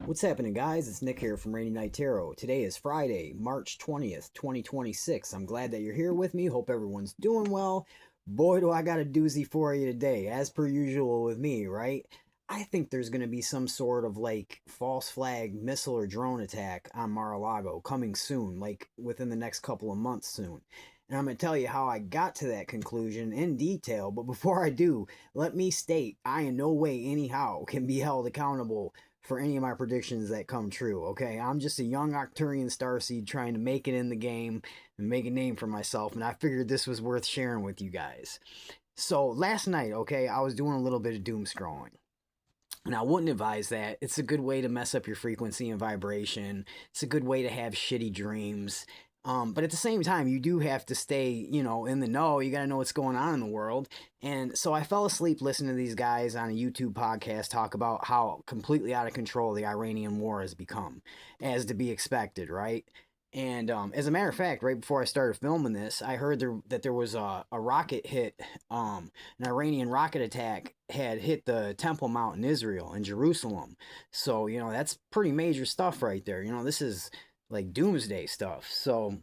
What's happening, guys? It's Nick here from Rainy Night Tarot. Today is Friday, March 20th, 2026. I'm glad that you're here with me. Hope everyone's doing well. Boy, do I got a doozy for you today, as per usual with me, right? I think there's going to be some sort of false flag missile or drone attack on Mar-a-Lago coming soon, like within the next couple of months soon. And I'm going to tell you how I got to that conclusion in detail. But before I do, let me state I in no way, anyhow, can be held accountable for any of my predictions that come true, okay? I'm just a young Arcturian starseed trying to make it in the game and make a name for myself, and I figured this was worth sharing with you guys. So last night, okay, I was doing a little bit of doom scrolling. And I wouldn't advise that. It's a good way to mess up your frequency and vibration. It's a good way to have shitty dreams. But at the same time, you do have to stay, in the know. You got to know what's going on in the world. And so I fell asleep listening to these guys on a YouTube podcast talk about how completely out of control the Iranian war has become, as to be expected, right? And as a matter of fact, right before I started filming this, I heard that there was a rocket hit, an Iranian rocket attack had hit the Temple Mount in Israel, in Jerusalem. So, that's pretty major stuff right there. This is like doomsday stuff. So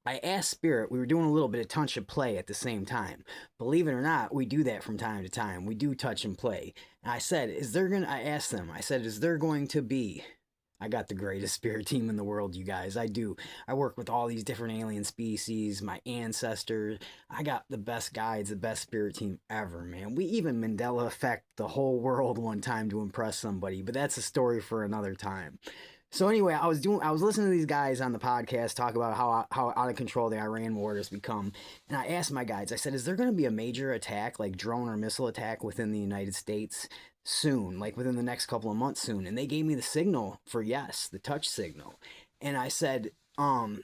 I asked Spirit, we were doing a little bit of touch and play at the same time. Believe it or not, we do that from time to time. We do touch and play. And I said, I asked them, I said, is there going to be, I got the greatest spirit team in the world, you guys. I do. I work with all these different alien species, my ancestors. I got the best guides, the best spirit team ever, man. We even Mandela effect the whole world one time to impress somebody, but that's a story for another time. So anyway, I was listening to these guys on the podcast talk about how out of control the Iran war has become, and I asked my guides, I said, is there going to be a major attack, like drone or missile attack within the United States soon, like within the next couple of months soon? And they gave me the signal for yes, the touch signal. And I said, and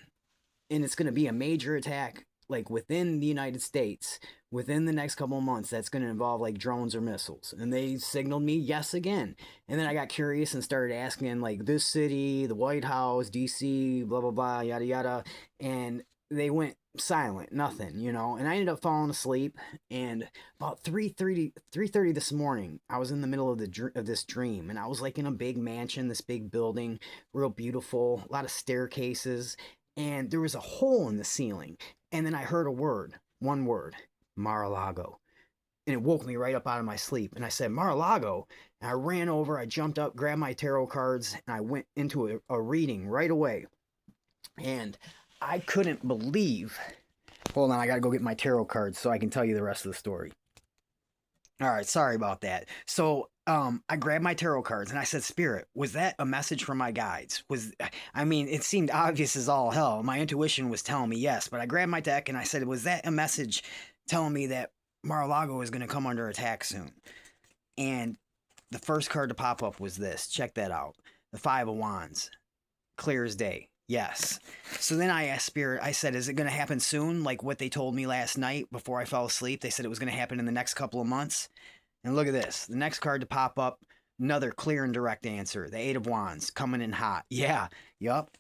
it's going to be a major attack like within the United States within the next couple of months that's going to involve like drones or missiles. And they signaled me yes again. And then I got curious and started asking like this city, the White House, DC, blah blah blah, yada yada, and they went silent, nothing, and I ended up falling asleep. And about 3:30 this morning, I was in the middle of this dream, and I was like in a big mansion, this big building, real beautiful, a lot of staircases, and there was a hole in the ceiling. And then I heard one word, Mar-a-Lago. And it woke me right up out of my sleep. And I said, Mar-a-Lago. And I ran over, I jumped up, grabbed my tarot cards, and I went into a reading right away. And I couldn't believe. Hold on, I gotta go get my tarot cards so I can tell you the rest of the story. All right, sorry about that. So I grabbed my tarot cards and I said, Spirit, was that a message from my guides? It seemed obvious as all hell. My intuition was telling me yes, but I grabbed my deck and I said, was that a message telling me that Mar-a-Lago is going to come under attack soon? And the first card to pop up was this. Check that out. The Five of Wands. Clear as day. Yes. So then I asked Spirit, I said, is it going to happen soon? Like what they told me last night before I fell asleep. They said it was going to happen in the next couple of months. And look at this. The next card to pop up, another clear and direct answer. The Eight of Wands, coming in hot. Yeah, yup.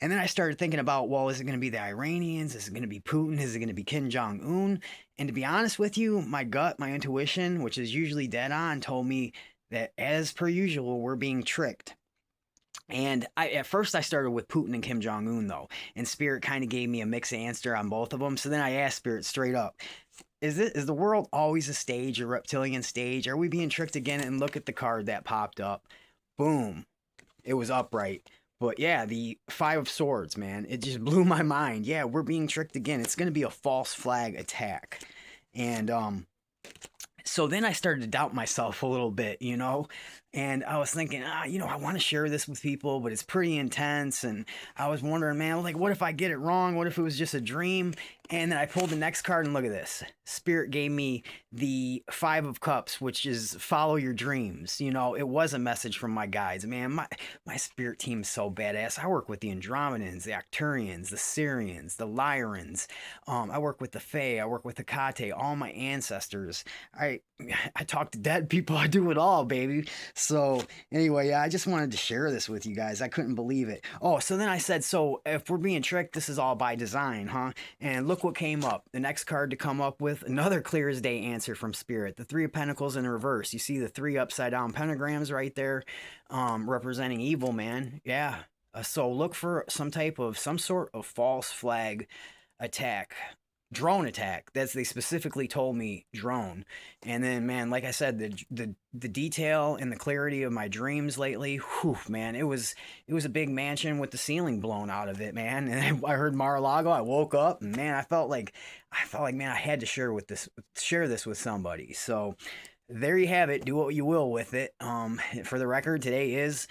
And then I started thinking about, well, is it going to be the Iranians? Is it going to be Putin? Is it going to be Kim Jong-un? And to be honest with you, my gut, my intuition, which is usually dead on, told me that as per usual, we're being tricked. And at first I started with Putin and Kim Jong-un, though. And Spirit kind of gave me a mixed answer on both of them. So then I asked Spirit straight up, is the world always a stage, a reptilian stage? Are we being tricked again? And look at the card that popped up. Boom. It was upright. But yeah, the Five of Swords, man. It just blew my mind. Yeah, we're being tricked again. It's going to be a false flag attack. And so then I started to doubt myself a little bit, and I was thinking, I want to share this with people, but it's pretty intense. And I was wondering, man, like, what if I get it wrong? What if it was just a dream? And then I pulled the next card and look at this. Spirit gave me the Five of Cups, which is follow your dreams. It was a message from my guides. Man, my spirit team is so badass. I work with the Andromedans, the Arcturians, the Syrians, the Lyrans. I work with the Fae. I work with the Kate, all my ancestors. I talk to dead people. I do it all, baby. So anyway, yeah, I just wanted to share this with you guys. I couldn't believe it. Oh, so then I said, so if we're being tricked, this is all by design, huh? And look what came up. The next card to come up with another clear as day answer from Spirit. The Three of Pentacles in reverse. You see the three upside down pentagrams right there, representing evil, man. Yeah. So look for some sort of false flag attack, drone attack. That's, they specifically told me drone. And then, man, like I said, the detail and the clarity of my dreams lately, whew, man, it was a big mansion with the ceiling blown out of it, man. And I heard Mar-a-Lago. I woke up and, man, I felt like man, I had to share this with somebody. So there you have it. Do what you will with it. For the record, today is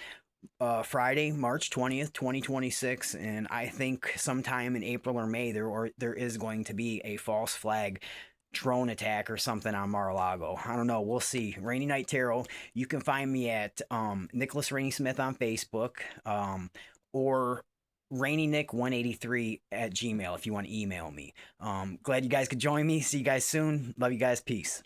Friday, March 20th, 2026, and I think sometime in April or May there is going to be a false flag drone attack or something on Mar-a-Lago. I don't know. We'll see. Rainy Night Tarot. You can find me at Nicholas Rainey Smith on Facebook, or RainyNick183 at Gmail if you want to email me. Glad you guys could join me. See you guys soon. Love you guys. Peace.